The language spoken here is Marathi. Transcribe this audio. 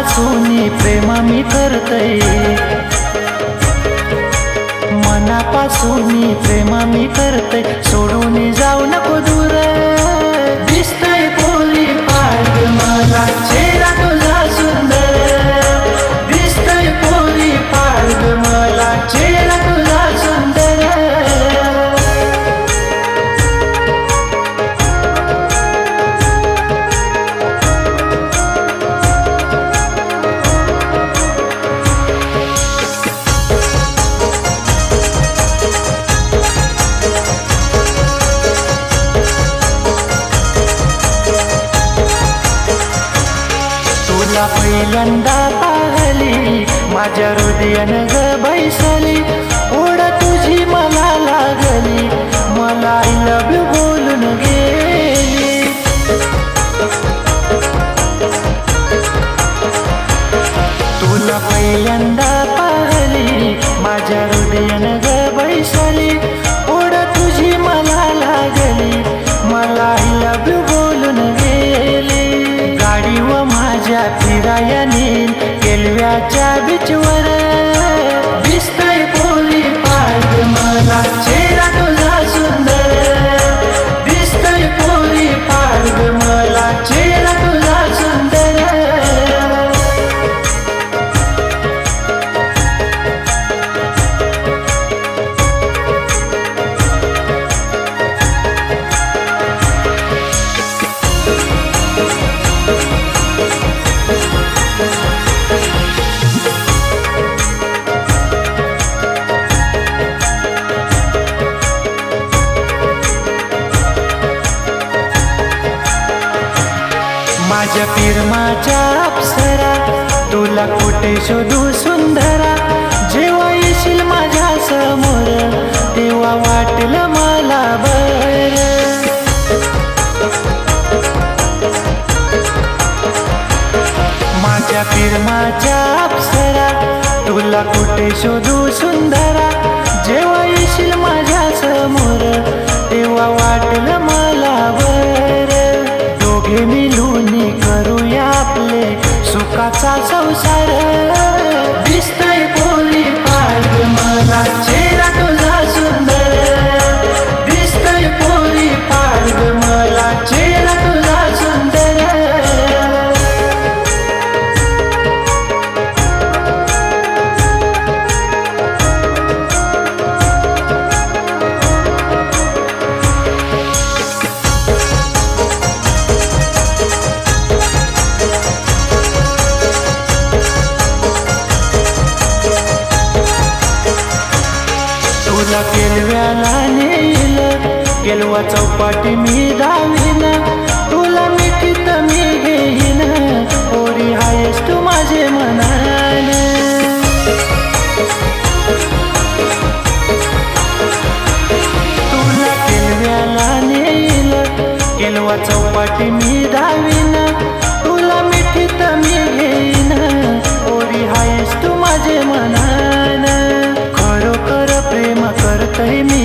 मनापासून प्रेम मी करतय, मनापासून प्रेम मी करतय, सोडून जाऊ नको दूर। दिसतय पोरी पाग मला चेहरा तुझा सुंदर, दिसतय पोरी पाग मला चेहरा तुझा सुंदर। तुला पहिल्यांदा पाहिली माझ्या हृदयानं ग बैसली, ओढ तुझी मला लागली, मला आय लव्ह यू बोलून गेली। तुला पहिल्यांदा पाहिली माझ्या हृदयानं ग बैसली, ओढ तुझी मला लागली, मला आय लव्ह यू बोलून गेली। गाडी व माझ्या फिराया नेल केलव्याच्या बीचवर, दिसतय पोरी पाग मला चेहरा तुझा सुंदर, दिसतय पोरी पाग मला चेहरा तुझा सुंदर। माझ्या पिरमाच्या अप्सरा तुला कुठे शोधू सुंदरा, जेव्हा येशील माझ्या समोर तेव्हा वाटलं मला बर। माझ्या पिरमाच्या अप्सरा तुला कुठे शोधू सुंदरा, जेव्हा येशील माझ्या समोर तेव्हा वाटलं मला बर। दोघे मिळून करूया आपले सुखाचा संसार, दिसतय पोरी पाग मला चेहरा तुझा सुंदर, दिसतय पोरी पाग मला चेहरा तुझा सुंदर। तुला केलव्याला नेल केलवा चौपाटी मी धावीन, तुला मिठीत मी घेईन, पोरी आहेस तू माझे मनान। तुला केलव्याला नेल केलवा चौपाटी मी धावीन, तुला मिठीत मी घेईन, पोरी आहेस तू माझे मनान। खरोखर प्रेम करतय मी